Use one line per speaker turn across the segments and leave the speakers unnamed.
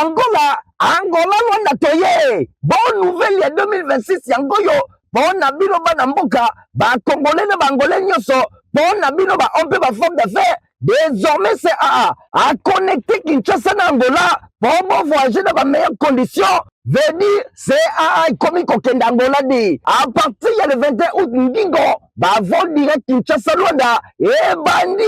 Angola, Luanda toye. Bonne nouvelle ya 2026 yangoyo. Bon nabino ba namboka, ba Congolais na Bangolais nyoso. Bon nabino ba on peut ba forme d'affaires. Désormais c'est à connecter Kinshasa na Angola pour voyager dans les meilleures conditions. Veut dire c'est à comme kokenda Angola dit. À partir il y a le 21 août Ngingo, ba vol direct Kinshasa Luanda et bandi.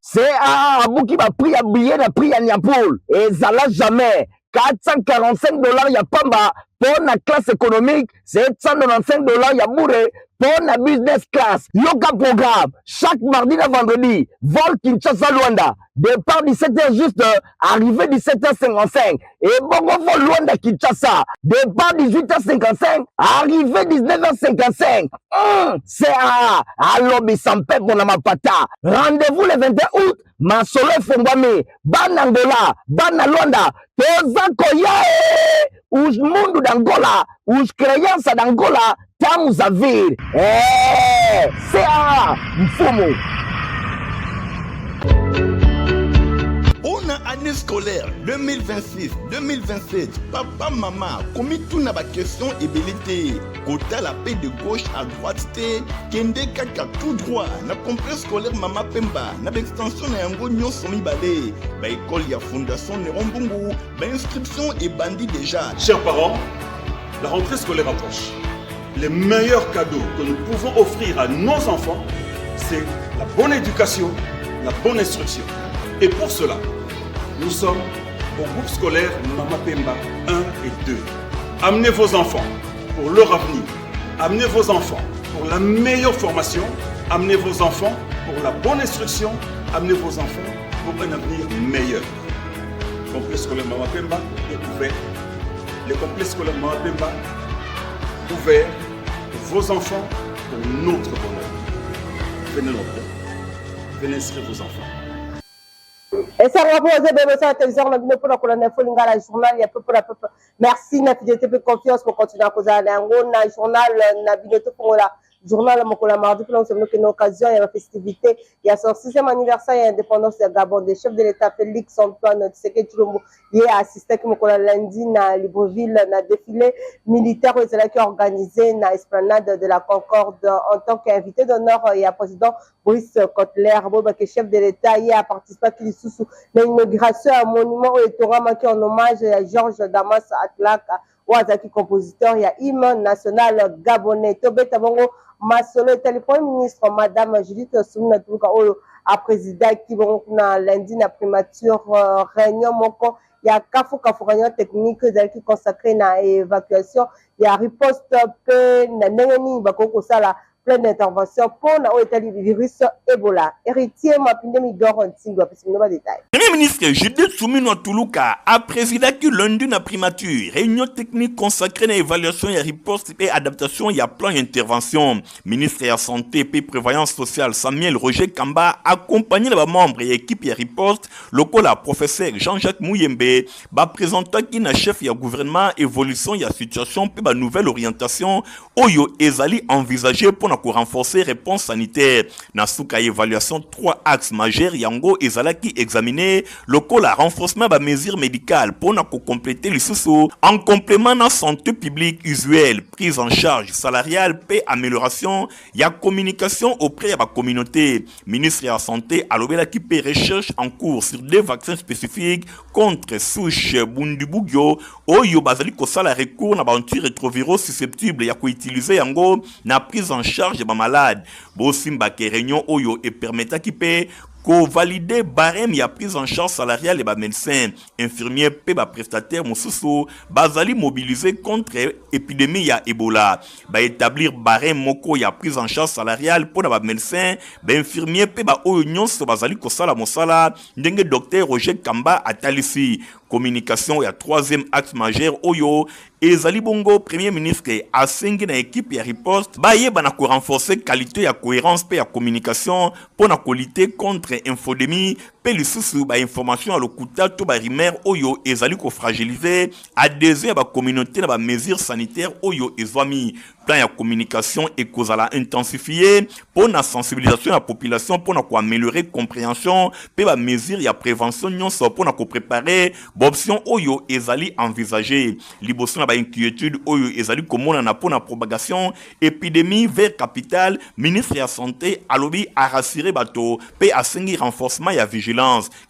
C'est à Abuki ba prix à billet na prix à Niapoul et ça l'a jamais. $445 ya pamba pour la classe économique, $795 ya bourré pour la business class. Yoga programme, chaque mardi et vendredi, vol Kinshasa Luanda, départ 17h juste, arrivée 17h55. Et bon vol Luanda Kinshasa, départ 18h55, arrivée 19h55. C'est à l'obé sans paix pour la mapata. Rendez-vous le 21 août, Masolo Fongwame, Banangola, Banalonda, Toza Koyae, Ouj Mundu d'Angola, Ouj Créance d'Angola, Tamuzavir. C'est à Mfumu.
On a année scolaire 2026-2027. Papa, maman, commis tout n'a pas question et belité. Kota la paix de gauche à droite, kende kaka tout droit. Na complexe scolaire Mama Pemba, na extension na yango nyon somi balé. Ba école ya fondation Nerombungu, ba inscription et bandit déjà.
Chers parents, la rentrée scolaire approche. Les meilleurs cadeaux que nous pouvons offrir à nos enfants, c'est la bonne éducation, la bonne instruction. Et pour cela, nous sommes au groupe scolaire Mama Pemba 1 et 2. Amenez vos enfants pour leur avenir. Amenez vos enfants pour la meilleure formation. Amenez vos enfants pour la bonne instruction. Amenez vos enfants pour un avenir meilleur. Le complexe scolaire Mama Pemba est ouvert. Le complexe scolaire Mama Pemba ouvert pour vos enfants, pour notre bonheur. Venez nombreux. Venez inscrire vos enfants.
Et ça va poser des la télévision, on a vu pour la colonne Folinga, la journal, il y a peu pour la peuple. Merci, na fidélité, peu confiance pour continuer à causer à l'ango, na journal, na bibliothèque pour la journal, la mardi, pour nous, c'est une occasion, il y a la festivité, il y a son 6e anniversaire, il y a l'indépendance de Gabon, des chefs de l'État, Félix Antoine Tshisekedi Tshilombo, il y a assisté qui m'a lundi, na Libreville, na défilé militaire, qui est organisé, na esplanade de la Concorde, en tant qu'invité d'honneur, il y a président Brice Kotler, chef de l'État, il a participé à l'inauguration à un monument où il aura manqué en hommage à Georges Damas Atlak, Ouazaki compositeur, il y a hymne national gabonais. Tobé Tabongo Masolo est le premier ministre, Madame Judith Soumina Toulouka, a président qui va lundi na primature réunion moko. Il y a Kafou réunion technique qui consacrée à l'évacuation. Il y a riposte pe na nengeni bakoko sala pleine d'intervention pour le virus Ebola. Héritier Mapinde Migor Ntingo, parce que nous avons des détails.
Premier ministre Judith Soumina Toulouka a présidé lundi na primature réunion technique consacrée à l'évaluation et riposte et adaptation et à plan d'intervention. Ministre de la Santé et Prévoyance sociale Samuel Roger Kamba accompagné les membres et équipe de riposte local à professeur Jean-Jacques Mouyembe va présenter qui na chef du gouvernement évolution et situation et nouvelle orientation oyo ezali envisagé pour renforcer réponse sanitaire. Nasuka évaluation 3 axes majeurs yango ezalaki examiné local à renforcement de mesures médicales pour compléter les sous en complément de santé publique usuelle, prise en charge salariale et amélioration ya communication auprès de la communauté. Ministre de la Santé a levé l'équipe recherche en cours sur des vaccins spécifiques contre souche bundibugyo oyo bazali kosala recours na bantu rétrovirus susceptible ya ko utiliser yango na prise en charge de malade. Bosimba ke réunion oyo et permettra qui peut valider barème ya prise en charge salariale et ba médecins, infirmiers et ba prestataires mosusu bazali mobilisé contre épidémie ya Ebola. Ba établir barème moko ya prise en charge salariale pour ba médecins, ba infirmiers et ba oyo nyonso bazali kosala mosala ndenge docteur Roger Kamba atalisi. Communication et 3e axe majeur oyo ezali bongo premier ministre asengi na équipe ya riposte baye bana ko renforcer qualité ya cohérence pe ya communication pour na lutter contre infodémie pe lisusu ba information à lokuta to ba rimer oyo ezali ko fragiliser adhésion ba communauté na ba mesures sanitaires oyo ezwami plan ya communication et kozala intensifié pour la sensibilisation à la population pour améliorer compréhension pe ba mesures ya prévention nyonso pour préparer option oyo ezali envisager liboso na ba inquiétude oyo ezali komona na pour la propagation épidémie vers capitale ministre de la santé alobi a rassurer bato pe asengi renforcement ya vigilance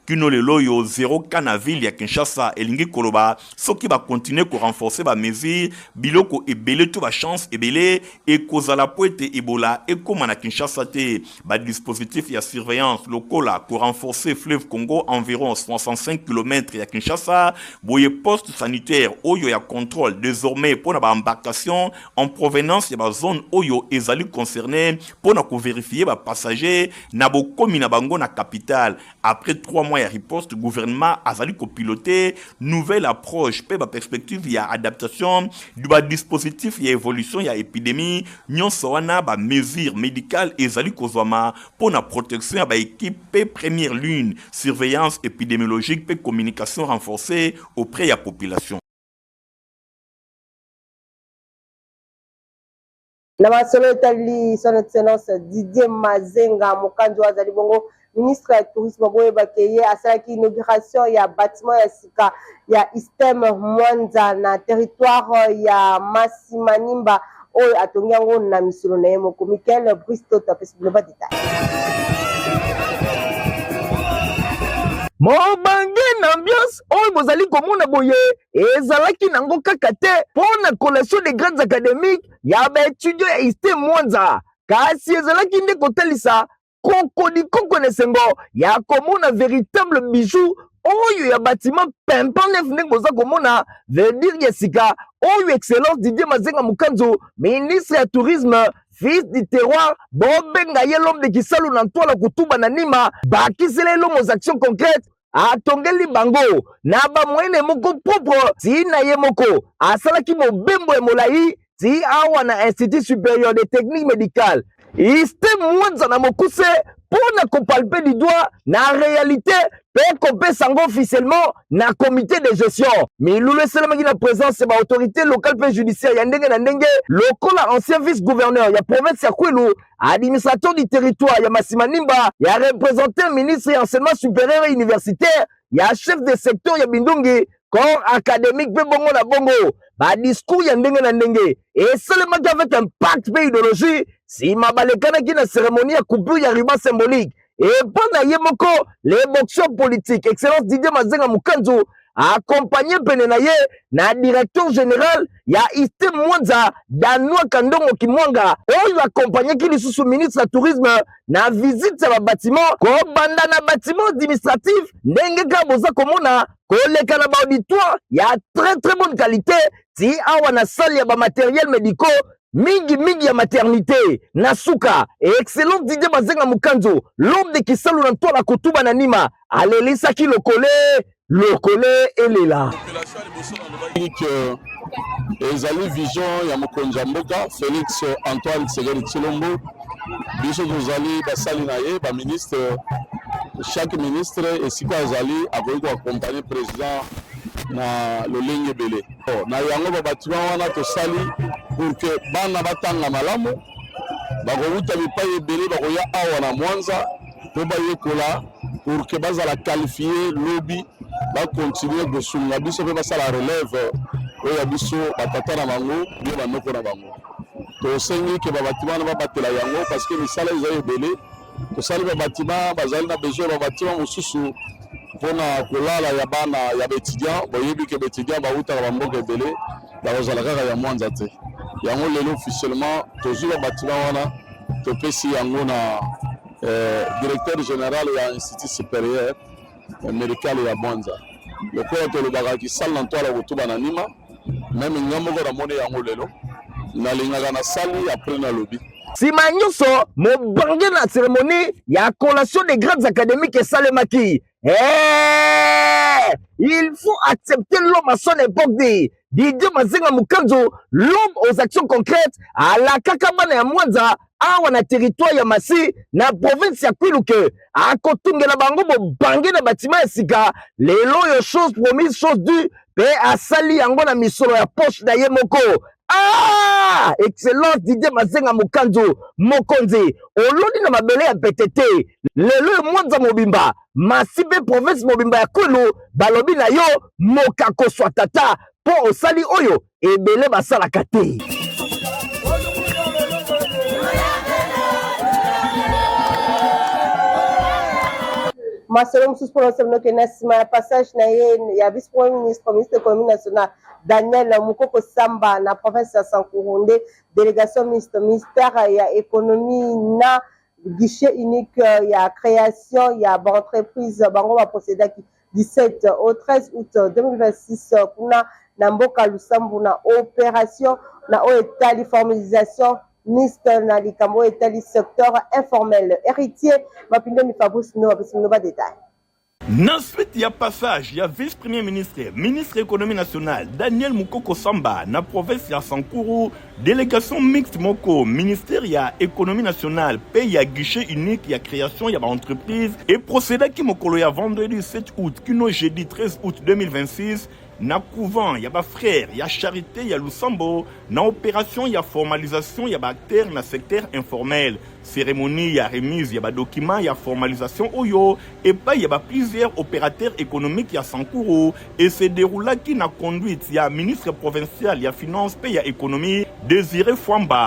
kino lelo yo 0 cas na ville ya Kinshasa elingi koloba soki ba continuer ko renforcer ba mesures biloko ebele to ba chance ebele et kozala po ete Ebola et comme na Kinshasa te ba dispositif ya surveillance lokola pour renforcer fleuve Congo environ 65 km ya Kinshasa boye poste sanitaire oyo ya contrôle désormais pour na ba embarcation en provenance ya ba zone oyo ezali concerné pour na ko vérifier ba passager na bo komi na bango na capitale après 3 mois ya riposte gouvernement azali ko piloter nouvelle approche pe ba perspective ya adaptation du ba dispositif ya évolution ya épidémie nyonso wana ba mesures médicales ezali kozwama pour na protection ya ba équipe première ligne surveillance épidémiologique pe communication renforcée auprès ya population.
Na masolo etali son excellence Didier Mazenga mokanzi wa zali bongo ministre ya tourisme boye bakeye asalaki inauguration ya bâtiment ya sika ya Istem Mwanza na territoire ya Masimanimba oyo atongi yango na misolo na ye moko. Michael Bristo tapesi bilova detail.
Mobange na ambiance oyo bozali komona boye ezalaki nango kaka te pona collation des grandes académiques ya ba étudiant ya Istem Mwanza kasi ezalaki nde kotalisa koko na sengo ya komona véritable bijou oyo ya bâtiment pimpant neuf ndenge boza komona veut dire ya sika oyo excellence Didier Mazenga Mukanzo ministre ya tourisme fils du terroir bobenga ye l'homme de Kisalu na ntwala kutuba na nima bakisele lo mos actions concrètes atongeli bango na ba moyene moko propre ti na ye moko asalaki mobembo ya molai ti awa na Institut supérieur de technique médicale Istem Mwanza na mokuse pona kopalpe du doigt na réalité pe kopesa ngo officiellement na comité de gestion milulu esalemaki na présence ba autorité locale pe judiciaire ya ndenge na ndenge lokola ancien vice gouverneur ya province ya Kwilu administrateur du territoire ya Masimanimba ya représentant ministre ya enseignement supérieur et universitaire ya chef de secteur ya Bindungi corps académique pe bongo na bongo ba discours ya ndenge na ndenge esalemaki avec un pacte pe idéologie si mabalekanaki na cérémonie ya coupure ya ruban symbolique et pendant ye moko les boxeurs politiques excellence Didier Mazenga Mukanzo accompagné pene na ye na directeur général ya Istem Mwanza Danwa Kandongo Kimwanga oyo accompagné ki lisusu ministre ya tourisme na visite ya bâtiment ko banda na bâtiment administratif ndenge ka boza komona koleka na ba auditoire ya très bonne qualité ti awa na salle ya ba matériel médicaux mingi ya maternité nasuka excellent Didier Mazenga Mukanzo l'homme de Kisalu na ntwala kutuba na nima alelisaki lokole elela
ezali vision ya mokonzi ya mboka Félix Antoine Tshisekedi Tshilombo biso tozali basali na ye baministre chaque ministre esika azali akoki koaccompagner président na lolenge ebele na yango babatima wana tosali pour que bana batanga malamu bakowuta bipai ebele bakoya awa na Mwanza po bayekola pour que bazala qualifier lobi bakontinue kosunga biso mpe basala relève oyo ya biso batata na bango bie bandoko na bango tosengi ke babatima wana babatela yango parce que misala ezali ebele tosali babatima bazali na besoin babatima mosusu mpona kolala ya bana ya baétudiant boyebi ke baétudiant bautaka bamboka ebele bakozala kaka ya Mwanza te yango lelo officiellement tozwi babatima wana topesi yango na directeur général ya institut supérieur médical ya Mwanza lokola tolobaka kisala na ntwala kotuba na nima meme nga moko namoni yango lelo nalingaka na sali après na lobi
nsima nyonso mobange na cérémonie ya collation des grandes académiques esalemaki il faut accepter l'homme à son époque de Didier Mazenga Mukanzo l'homme aux actions concrètes à la kakabana ya Mwanza awa na territoire ya Masi na province ya Kwiluke akotungela bango bobange na batima ya sika lelo yo chose promise chose due pe asali yango na misolo ya poche na ye moko. Ah, excellence Didier Mazenga Mukanzu Mokonzi olodi na mabele ya PTT lelo mwanza mobimba Masibe province mobimba ya Kwilu balobi na yo mokako swatata po osali oyo ebele basala kate.
Marcelo Moussous pour le passage il y a vice-premier ministre, ministre de l'économie nationale, Daniel Moukoko Samba, na province de Sankourunde, délégation ministère, il y a économie, na guichet unique, il y a création, il y a entreprise, bango va procéder 17 au 13 août 2026, kuna Namboka Lusambu na opération, na état formalisation, ministre na likambo etali secteur informel héritier mapindo mi Fabrice no ba détail.
Ensuite, il y a passage, il y a vice-premier ministre, ministre économie nationale, Daniel Moukoko Samba, na province ya Sankourou, délégation mixte Moko, ministère il y a économie nationale, pays il y a guichet unique, il y a création, il y a entreprise, et procédé qui mokolo ya vendredi 7 août, kino jeudi 13 août 2026, na couvent, il y a frère, il y a charité, il y a Lusambo, na opération, il y a formalisation, il y a acteur, na secteur informel, cérémonie, il y a remise, il y a document, il y a formalisation, oyo, et pas il y a plusieurs opérateurs économiques, il y a Sankourou, et c'est déroulé qui n'a conduite, il y a ministre provincial, il y a finance, il y a économie, Désiré Fouamba.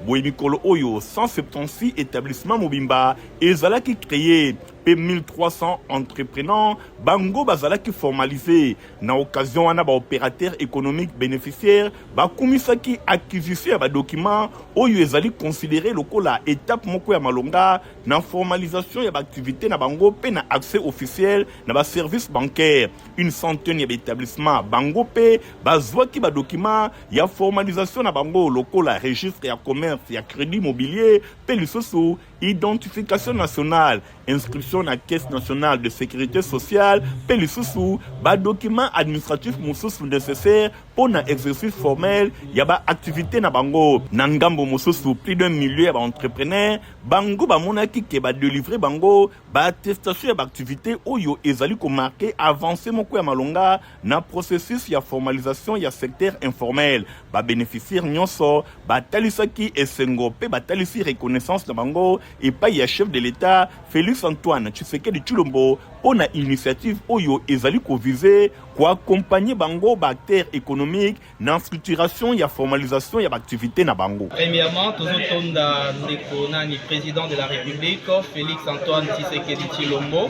Boemikolo Oyo, 176 établissements Mobimba, et Zala qui créé P1300 entrepreneurs, Bango Bazala qui formalisé, na occasion on a opérateur économique bénéficiaire, Bakumisa qui acquisition ba document, Oyo Ezali considéré loko la étape moko ya malonga, na formalisation ya activité na Bango, pe na accès officiel, na ba service bancaire, une centaine d'établissements, Bango pe, bazwa ki ba document, ya formalisation na Bango, loko la registre ya commerce, il y a crédit immobilier, Pélissoso, identification nationale, inscription à la Caisse nationale de sécurité sociale, Pélissoso, document administratif moussousou nécessaire pour un exercice formel, il y a activité na bango, nangambo moussousou, plus d'un millier d'entrepreneurs, bango monaki qui va délivrer bango, attestation d'activité oyo ezali ko marqué avancé moko ya malonga na processus ya formalisation ya secteur informel, bénéficiaire nyonso, talisaki esengo pe talisi reconnaissance na bango et pas ya chef de l'État Félix Antoine Tshisekedi Tshilombo pour na initiative oyo ezali ko viser ko accompagner bango acteurs économiques na structuration ya formalisation ya activité na bango.
Premièrement, tozotonda ndeko nani président de la République Félix Antoine Tshisekedi Tshilombo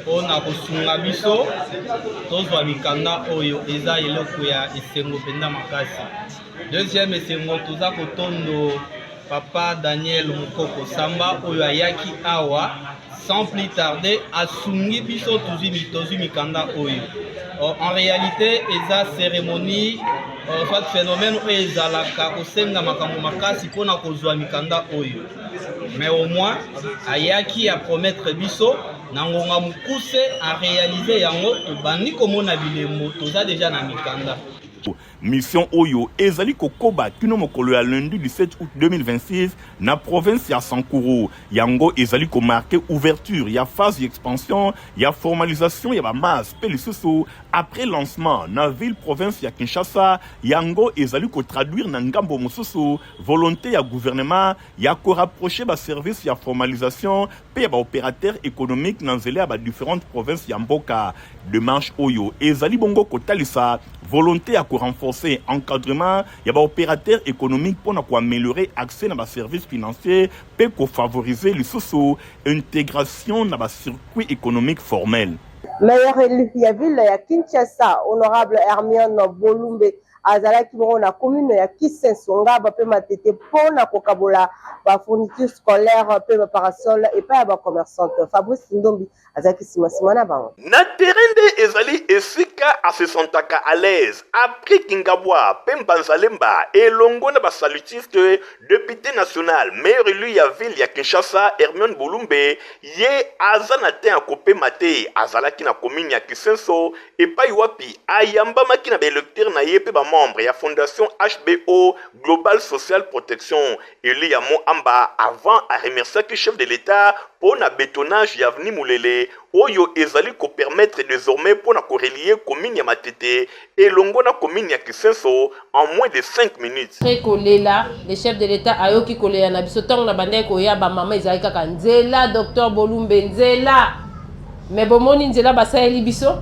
on a kosunga biso tozwa mikanda oyo eza eloko ya esengo penda makasi. Deuxième esengo toza kotondo Papa Daniel Moukoko Samba oyo ayaki awa sans plus tarder asungi biso tozu mikanda oyo. En réalité eza cérémonie soit phénomène oyo ezalaka kosenga makambo makasi pona kozwa mikanda oyo. Mais au moins ayaki à promettre biso na ngonga mukuse à réaliser yango tobandi komona bilembo toza déjà na mikanda.
Mission Oyo ezali kokoba kino mokolo ya lundi 17 août 2026 na province ya Sankourou. Yango ezali ko marqué ouverture ya phase d'expansion ya formalisation ya ba masse Pélissoso après lancement na ville province ya Kinshasa. Yango ezali ko traduire na ngambo mosusu volonté ya gouvernement ya ko rapprocher ba service ya formalisation pe ba opérateur économique na nzela ba différentes provinces ya mboka. Démarche Oyo ezali bongo kotalisa volonté à renforcer encadrement, il y a des opérateurs économiques pour améliorer l'accès à des services financiers, pour favoriser les intégration dans les circuits économiques formels.
Meilleur élu, il y a ville ya Kinshasa, honorable Hermione Bolumbe, azalaki bongo na commune ya Kisensonga bape matete pona kokabola ba fourniture scolaire pe ba parasol et pas ba commerçante. Fabrice Ndombi azalaki sima na bango.
Na terrain de ezali esika asesantaka à l'aise après Kingabwa Pembanzalemba et longo na ba salutiste député national maire élu ya ville ya Kinshasa Hermione Bolumbe ye azana te akopé maté azalaki na commune ya Kisenso et pas wapi ayamba makina ba électeur na ye pe ba membre ya Fondation HBO Global Social Protection Eli Yamo Amba avant à remercier que chef de l'État pour na bétonnage ya Avenue Moulele oyo ezali ko permettre désormais pour na relier commune ya Matete et longo na commune ya Kisenso en moins de 5 minutes.
Kolela le chef de l'État ayoki kolela na biso tango na bande ko ya ba mama ezali kaka nzela docteur Bolumbe nzela mais bomoni nzela basali biso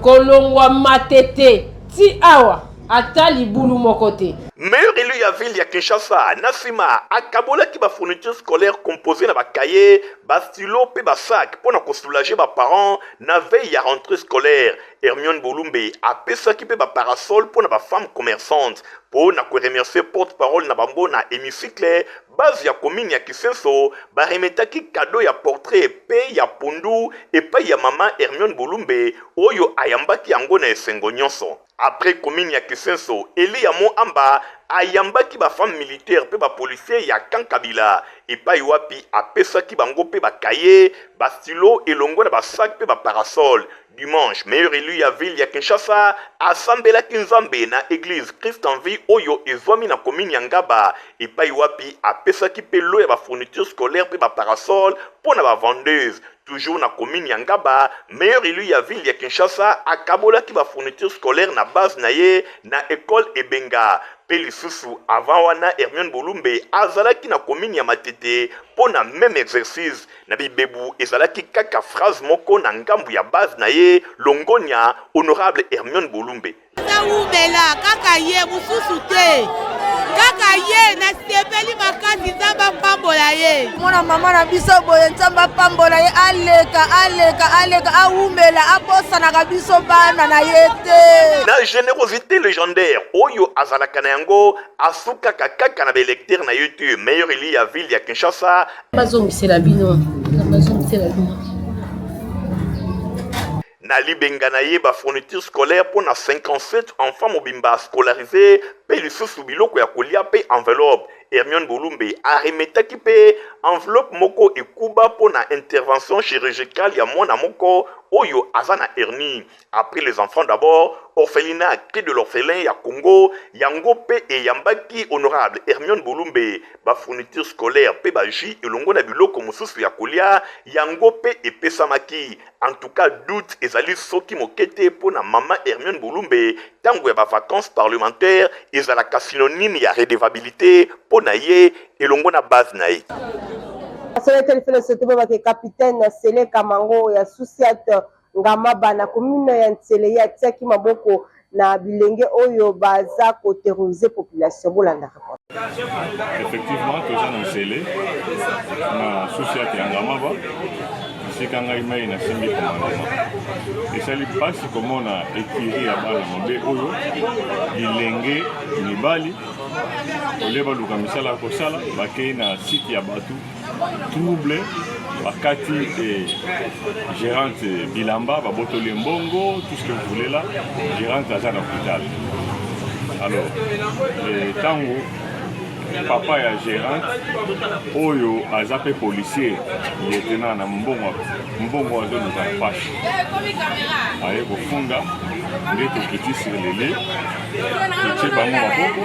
kolongwa Matete ti awa ata libulu mokote.
Meilleur élu ya ville ya Kinshasa, Nassima, akabola ki ba fourniture scolaire composée na ba cahier, ba stylo pe ba sac pour na soulager ba parents na veille ya rentrée scolaire. Hermione Bolumbe a pesa ki pe ba parasol pour na ba femme commerçante pour na remercier porte-parole na bambo na hémicycle base ya commune ya Kisenso ba remetaki cadeau ya portrait pe ya pundu et pa ya maman Hermione Bolumbe oyo ayambaki yango na esengo nyonso. Après commune ya Kisenso, Eli Yamo Amba ayambaki ba femme militaire pe ba policier ya Kankabila et pa iwapi apesaki bango pe ba cahier, ba stylo elongo na ba sac pe ba parasol. Dimanche, meilleur élu ya ville ya Kinshasa asambela kinzambe na église Christ en vie oyo ezwami na commune ya Ngaba et pa iwapi apesaki pe lo ya ba fourniture scolaire pe ba parasol pour na ba vendeuse. Toujours na commune ya Ngaba, meilleur élu ya ville ya Kinshasa akabola ki ba fourniture scolaire na base na ye na école Ebenga. Peli susu avant wana Hermione Bolumbe azalaki na commune ya Matete pour na même exercice na bibebu ezalaki kaka phrase moko na ngambu ya base na ye longonya honorable Hermione Bolumbe.
Taumela kaka ye mususu te kaka ye na sepeli makasi nzamba pambola ye mona mama na biso boye nzamba pambola ye aleka aumela aposana ka biso bana na yete
na générosité légendaire oyo azalaka na yango asuka kaka na belecteur na YouTube meilleur élu ya ville ya Kinshasa
bazomisela bino
na libenga na ye ba fourniture scolaire pour na 57 enfants mobimba scolarisés pe lisusu biloko ya kolia pe enveloppe. Hermione Bolumbe a remetaki pe enveloppe moko ekuba pour na intervention chirurgicale ya mwana moko oyo azana hernie. Après les enfants d'abord, orphelinat cri de l'orphelin ya Congo, yango pe e yambaki honorable Hermione Bolumbe, ba fourniture scolaire pe ba ji elongo na biloko mosusu ya kolia, yango pe e pesamaki. En tout cas, doute ezali soki mokete pour na maman Hermione Bolumbe, tango ya ba vacances parlementaires, ezalaka synonyme ya redevabilité pour na ye elongo na base na ye.
Asole telefone sotobe ba capitaine Sele Kamango ya Susiat Ngamaba na commune ya Ntsele ya Tsaki maboko na bilenge oyo baza ko terroriser population bolanda rapport.
Effectivement, que ça Ntsele na Susiat Ngamaba sikanga imai na simbi commandement. Et ça lui passe comme on a écrit à bala mobe oyo bilenge mibali oleba luka misala kosala bakei na site ya batu trouble bakati et gérante bilamba babotoli mbongo tout ce que vous voulez là gérante à l'hôpital. Alors tango papa ya gérante oyo azape policier lieutenant na mbongo azoluka na pashe aye kofunga nde tokiti sur lele totie bango maboko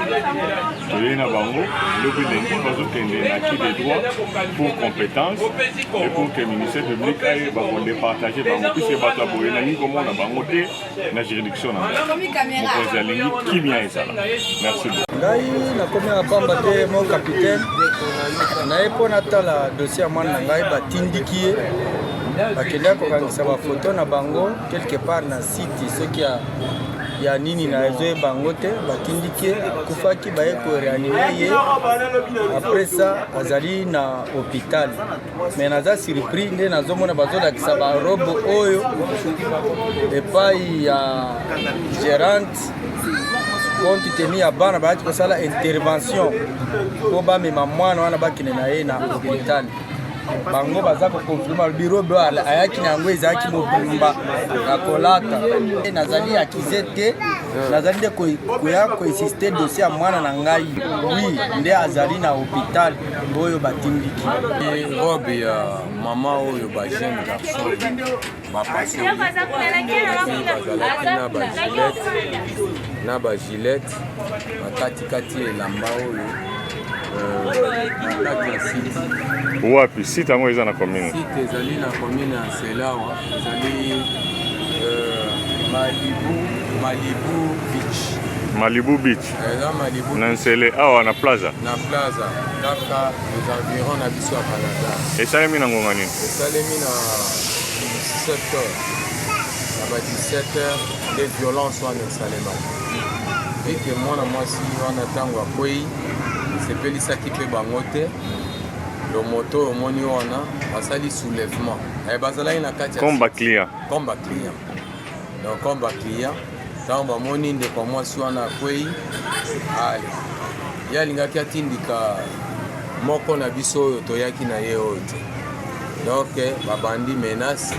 toye na bango lobi lengi bazokende na qui de droit pour compétence et pour que ministère public aye bakodepartage bango puisque bato ya boye nangi komona bango te na juridiction na mokonzi alingi kimia ezala. Merci beaucoup.
Ngai nakomi na pamba te mon capitaine naye mpo natala dossier ya mwana na ngai batindiki ye bakendaki kokangisa bafoto na bango quelque part na site soki ya nini na ezoye bango te batindiki ye akufaki baye koreanime ye après ça azali na hôpital mais naza surpris nde nazomona bazolakisa barobe oyo epai ya gérante compte tenu ya bana baaki kosala intervention po bamema mwana wana bakende na ye na hôpital bango baza kokonfirma biro be ayaki na yango ezalaki mobimba na kolata nazali akize te nazali nde koya koexiste dossier ya mwana na ngai oui nde azali na hôpital oyo batindiki
robe ya mama oyo bajeune garçon bapasi bazalaki na bagilete bakatikati elamba oyo kati ya site
wapi site yango eza na commune
site ezali na commune ya Selawa ezali
Malibu Beach na Nsele awa na plaza
kaka aux environs na biso ya Canada
esalemi na ngonga nini
esalemi na 17h na ba 17h de violence wana esalemaki eke mwana mwasi wana ntango akwei esepelisaki mpe bango te lomoto oyo omoni wana basali soulèvement bazalaki na kati
comme baclient
donc comme baclient ntango bamoni ndeko mwasi wana akwei ale ye alingaki atindika moko na biso oyo toyaki na ye oyo te donc babandi menace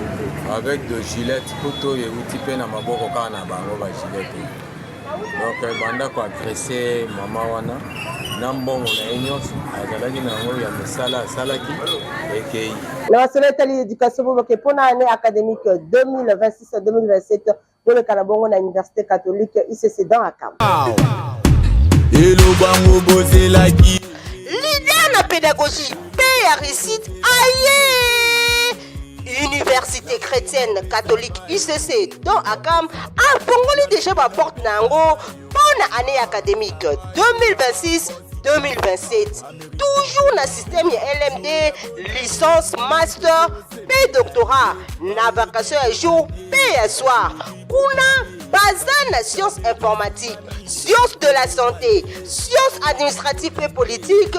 avec de gilette poto oyo euti mpe na maboko kaka na bango bagilete donc banda koagrese mama wana na mbongo na ye nyonso azalaki na yango ya misala asalaki ekei
na masolo etali éducation boboke mpona année académique 2026-2027 boleka na bongo na université catholique ICC dans Akam.
Leader na pédagogie paix à réussite aïe Université chrétienne catholique ICC dans Akam a fongoli déjà ma porte nango bonne année académique 2026-2027. Toujours na système LMD, licence, master, P doctorat, na vacation à jour, P à soir. Kuna bazan na sciences informatiques, sciences de la santé, sciences administratives et politiques,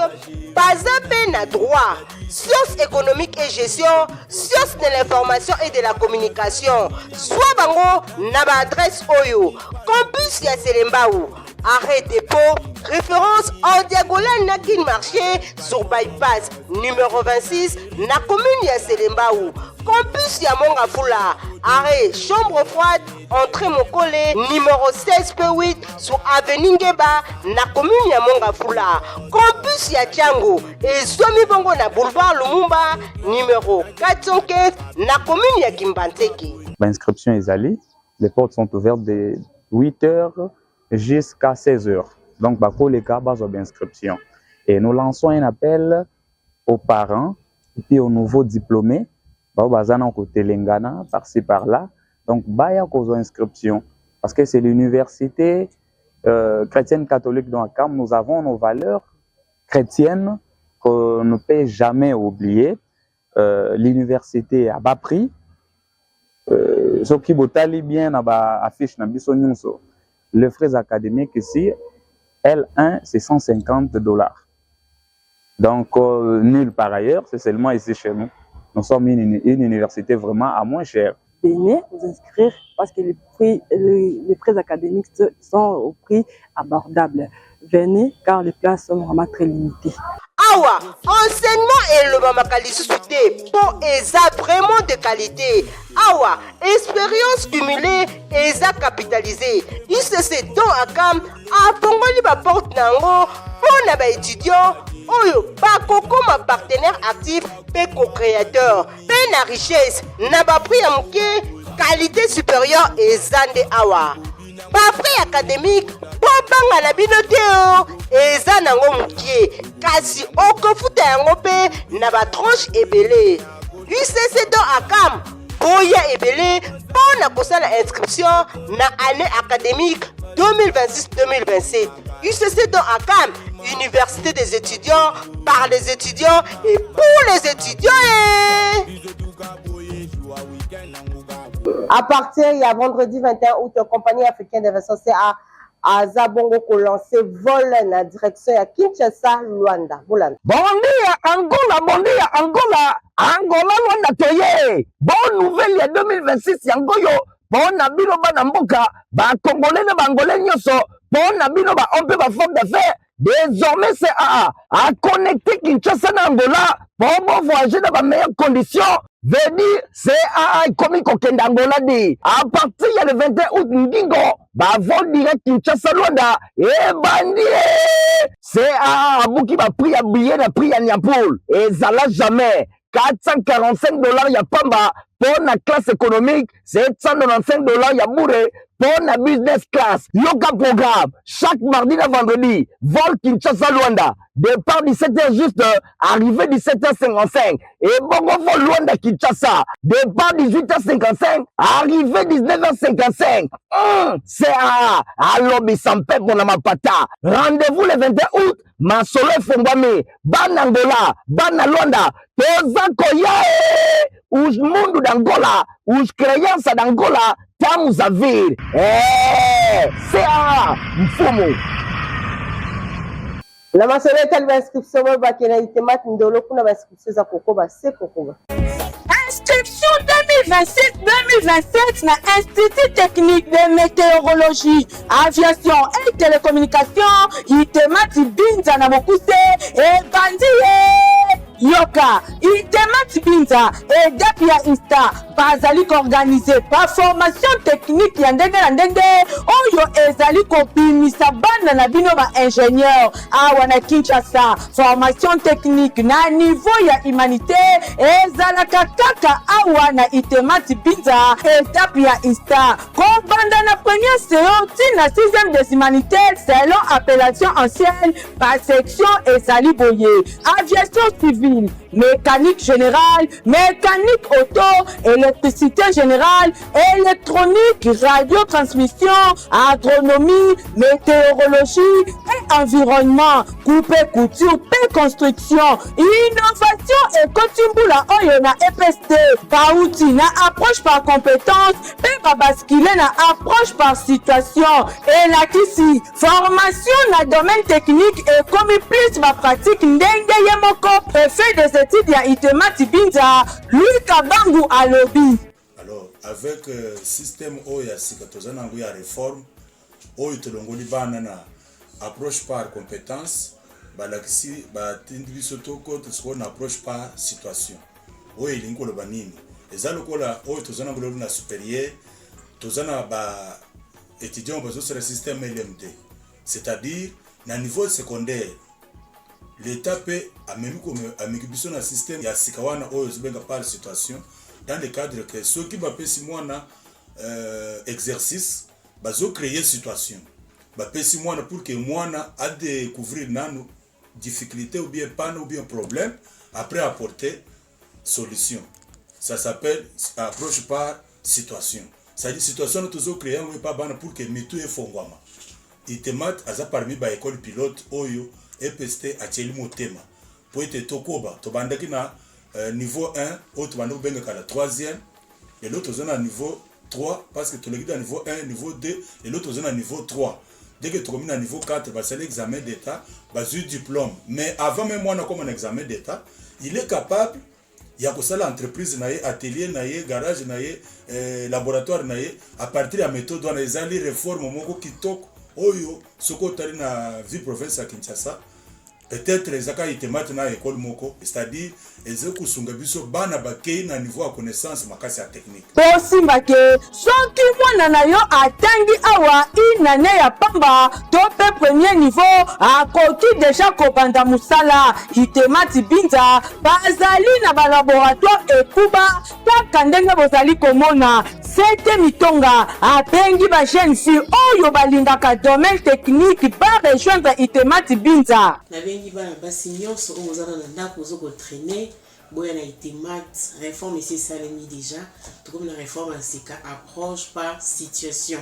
bazan pe na droit, sciences économiques et gestion, sciences de l'information et de la communication. Soit bango na ba adresse Oyo, campus ya Selembao. Arrêt dépôt, référence en diagonale Nakin Marché sur bypass numéro 26 na commune ya Selembao. Campus ya Mongafula. Arrêt chambre froide, entrée Mokole numéro 16 P8 sur avenue Ngeba na commune ya Mongafula. Campus ya Tiango et Somi Bongo na boulevard Lumumba numéro 415 na commune ya Kimbanteke.
L'inscription est allée, les portes sont ouvertes de 8h jusqu'à 16h. Donc, pour les cas, base d'inscription. Et nous lançons un appel aux parents et puis aux nouveaux diplômés. Bazana côté Lengana, par-ci par-là. Donc, baya cause inscription. Parce que c'est l'université chrétienne catholique dans Akam. Nous avons nos valeurs chrétiennes qu'on ne peut jamais oublier. L'université à bas prix. Ce qui botali bien à bas affiche na biso nyonso. Les frais académiques ici, L1, c'est $150. Donc, nul par ailleurs, c'est seulement ici chez nous. Nous sommes une université vraiment à moins cher.
Venez vous inscrire parce que les frais académiques sont au prix abordable. Venez car les places sont vraiment très limitées.
Awa, enseignement et le mamakalisouté pour ESA vraiment de qualité. Awa, expérience cumulée, ESA capitalisée. ICC dans Akam, a pongoli ba porte nango, pour na étudiant, oyo, ba koko ma partenaire actif, pe co-créateur, pe na richesse, na ba prix amke, qualité supérieure ESA de Awa. Ba prix académique, banga na binote eza nango mukie kasi okofuta yango pe na ba tranche ebele UCC do Akam boya ebele pona kosala inscription na année académique 2026-2027 UCC do Akam université des étudiants par les étudiants et pour les étudiants
À partir il y a vendredi 21 août compagnie africaine d'investissement CA à Zabongo ko lancé vol na direction ya Kinshasa Luanda.
Bondia Angola Luanda toye. Bonne nouvelle ya 2026 yango yo. Bona bino bana mboka ba congolais na bangolais nyoso. Bona bino ba ompe ba forme d'affaires Désormais, CAA a connecté Kinshasa na Angola pour voyager dans les meilleures conditions. Veut dire, CAA est comme Kokenda Angola dit. À partir du 21 août, Ngingo, vol direct Kinshasa Luanda. Et bandi, CAA a bouki ba prix à billet, na prix à Niapoul. Et ça l'a jamais. $445 ya pamba pour la classe économique, $795 ya bourré pour la business class. Yoga programme, chaque mardi et vendredi, vol Kinshasa Luanda. Départ 17h juste, arrivée 17h55. Et bongo vol Luanda Kinshasa. Départ 18h55, arrivée 19h55. CAA, alobi sampe pour ma pata. Rendez-vous le 21 août, Masolo Fongwame, Ban Angola, Ban Luanda, Toza Koyae, Us Mundu d'Angola, Us Créance d'Angola, Tamu Zavir. CAA, Mfumu.
La masolo etali inscription mo bakena itemat ndolo kuna inscription za kokoba se kokoba.
Inscription 2026-2027 na Institut technique de météorologie, aviation et télécommunication, itemati binza na mokuse e bandiye. Yoka, itemati binza et dapia insta, bazali organisé par formation technique ya ndenge na ndenge, oyo ezali kobimisa bana na bino ba ingénieur, awa na Kinshasa, formation technique na niveau ya humanité, ezalaka kaka awa na itemati binza et dapia insta, kobanda na première séance na 6e des humanités selon appellation ancienne, par section ezali boye, aviation civile, mécanique générale, mécanique auto, électricité générale, électronique, radiotransmission, agronomie, météorologie et environnement, coupe couture, construction, innovation et kotimbula oyo na EPST, pauti na approche par compétence, pe basculer na approche par situation, et la kisi, formation na domaine technique et comme plus ma pratique ndenge yemoko, fait des études ya itemati binza Louis Kabangu alobi.
Alors avec système oya sikatozana ngo ya réforme oyo tolongoli bana na approche par compétence balakisi batindi biso toko tsona approche par situation oyo lingolo banini ezalo kola oyo tozana ngo na supérieur tozana ba étudiants bazo sur le système LMD, c'est-à-dire na niveau secondaire l'État peut amener un système ya sikawana oyo zibenga par situation dans le cadre que ceux qui va pesi mwana exercice bazo créer situation ba pesi mwana pour que mwana a découvrir nano difficulté ou bien panne ou bien problème après apporter solution. Ça s'appelle approche par situation. Ça dit situation nous toujours créer on pas bana pour que mitu e fongwama. Itemat aza parmi ba école pilote oyo EPST acheli motema pour être tokoba to bandaki na niveau 1 autre bando benga kala 3e et l'autre zone à niveau 3 parce que to le à niveau 1 niveau 2 et l'autre zone à niveau 3 dès que tu communes à niveau 4 bah c'est l'examen d'état bah du diplôme mais avant même moi comme un examen d'état il est capable ya kosala entreprise na ye atelier na ye garage na ye laboratoire na ye à partir ya méthode wana ezali réforme moko kitoko oyo soko tali na vie province à Kinshasa peut-être ezaka itemate na école moko c'est-à-dire ezeko sunga biso bana bakei na niveau à connaissance makasi ya technique
posimba ke soki mwana na yo atangi awa inane ya pamba to pe premier niveau akoki déjà kobanda musala itemati binza bazali na ba laboratoire ekuba kaka ndenge bozali komona Sete mitonga abengi ba jeune fille oyo balingaka domaine technique ba rejoindre itemati binza
na bengi bana basi nyonso oyo ozana na ndako ozoko traîner boya na itemat réforme ici salemi déjà tout comme la réforme en sika approche par situation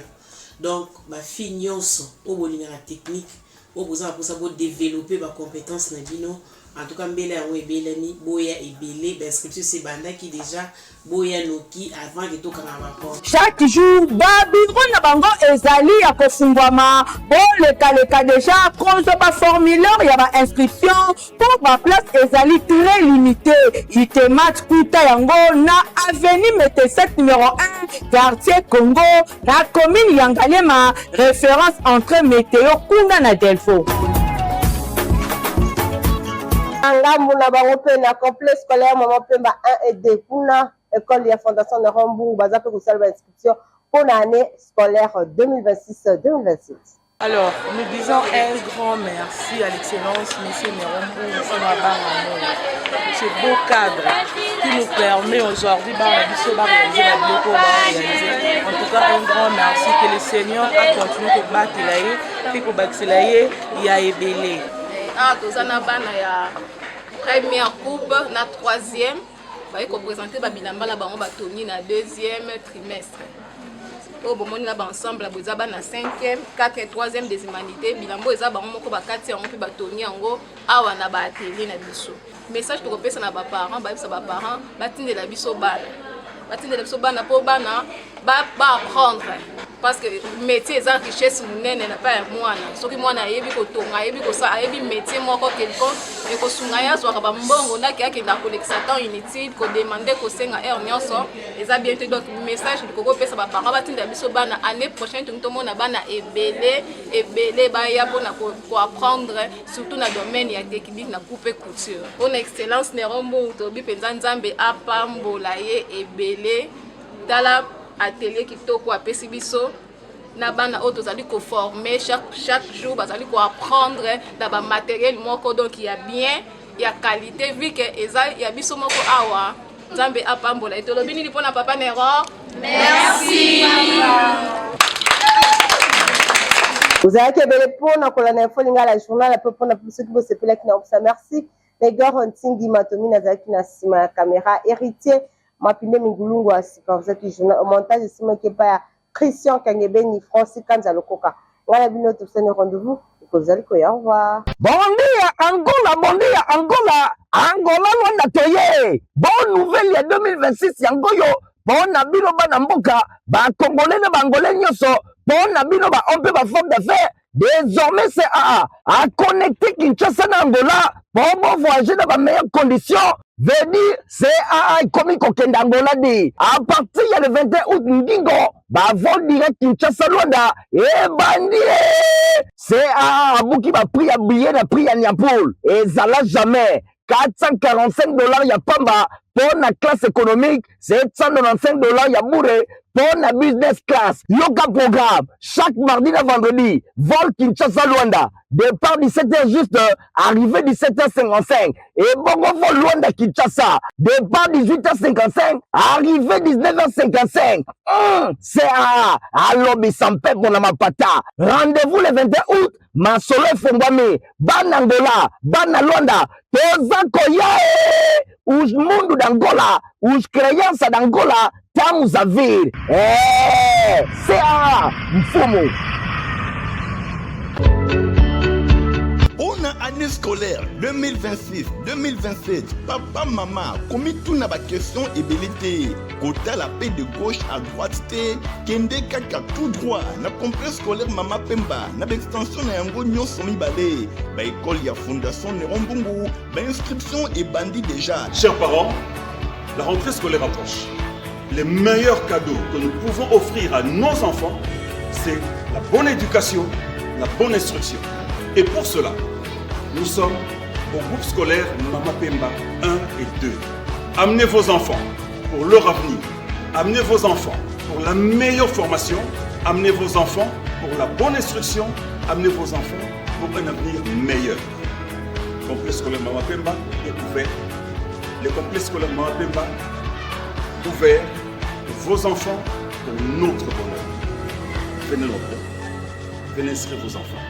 donc ba fille nyonso oyo bolingaka technique oyo bozala posa bo développer ba compétence na bino en tout cas mbele yango ebelami boya ebele ba inscription c'est banda qui déjà boya noki avant que toka na rapport
chaque jour babiro na bango ezali ya kofungwama boleka déjà cause ba formulaire ya ba inscription pour ba place ezali très limité itemat kuta yango na avenue Mété7 numéro 1 quartier Congo na commune Yangalema référence entre météo kuna na Delfo.
Ngambu na bango pe na complexe scolaire Maman Pemba 1 et 2 kuna école ya fondation de Rambou baza pe kosalba inscription pour l'année scolaire 2026-2027.
Alors, nous disons un grand merci à l'excellence M. Nerombo, ce beau cadre qui nous permet aujourd'hui de réaliser la réaliser. En tout cas, un grand merci que le Seigneur a continué de battre et de battre il y a ébélé.
Ah, nous avons la première coupe, la troisième, pour présenter Babilamba la Batoni na deuxième trimestre. Au moment où ensemble, nous avons la 5e, 4e et 3e des humanités. Bilambo est abandonné pour 4e, on peut batoni en gros, à na bateli na biso. Message pour repérer na parents, parents, batine de la biso bal. Batine de la biso bal na po bana, apprendre. Parce que le métier est en richesse, n'est pas un moine. Ce qui moine a évi kotonga, évi kosa, évi métier moi quoi quelqu'un, et ko sungaya soit ba mbongo na kia na collectation inutile, ko demander ko senga nyonso, et ça bientôt donc message de ko pesa ba parents batine de biso bana année prochaine tout monde bana ebele ba ya pour apprendre surtout dans domaine ya technique na coupe couture. On excellence Nerombo to bi penza nzambe apambola ye ebele dala atelier qui toko a pesibiso na bana auto zali ko former chaque jour bazali ko apprendre da ba matériel moko donc il y a bien il y a qualité vu que eza ya biso moko awa nzambe apambola etolo bini pona papa Nero merci
vous avez que belle pona ko la info linga la journal la pona pour ceux qui se pela qui na opsa merci les gars Ntingi Matomi na zaki na sima ya caméra héritier Mapinde Mingulungu à superviseur journal au montage de Simon Kepa Christian Kangebeni Francis Kanzalo Koka. Voilà bien notre rendez-vous. Au revoir.
Bon dia Angola Rwanda toye. Bonne nouvelle ya 2026 yangoyo. Bon na bino bana mboka ba congolais na bangolais nyoso. Bon na bino ba on peut ba forme d'affaires. Désormais c'est à connecter Kinshasa na Angola pour voyager dans les meilleures conditions. Veut dire c'est comme Kokenda Angola dit. À partir du 21 août Ndingo, bah vol direct Kinshasa Luanda et bandi. C'est à Bouki va prix à billet na prix à Niapoul et ça l'a jamais. $445 ya pamba pour la classe économique, $795 ya bourré pour la business class. Yoga programme chaque mardi et vendredi. Vol Kinshasa Luanda. Départ 17h juste, arrivée 17h55. Et bongo vol Luanda Kinshasa. Départ 18h55, arrivée 19h55. C'est à Lobby Sampé pour la Mapata. Rendez-vous le 21 août. Masolo Fongwame, Ban Angola, Ban Luanda, Toza Koyae, Us Mundo d'Angola, Us Créance d'Angola, Tamu Zavir. C'est à Mfumo.
Pour l'année scolaire 2026-2027, papa, maman, comme tout n'a pas question ébélité. Côté la paix de gauche à droite, Kende Kaka tout droit. Na complexe scolaire Maman Pemba, na extension na yango nyon somi balé. Ba école ya fondation Nerombungu, ba inscription et bandit déjà.
Chers parents, la rentrée scolaire approche. Les meilleurs cadeaux que nous pouvons offrir à nos enfants, c'est la bonne éducation, la bonne instruction. Et pour cela, nous sommes au groupe scolaire Maman Pemba 1 et 2. Amenez vos enfants pour leur avenir. Amenez vos enfants pour la meilleure formation. Amenez vos enfants pour la bonne instruction. Amenez vos enfants pour un avenir meilleur. Le complexe scolaire Maman Pemba est ouvert. Le complexe scolaire Maman Pemba ouvert pour vos enfants, pour notre bonheur. Venez nombreux. Venez inscrire vos enfants.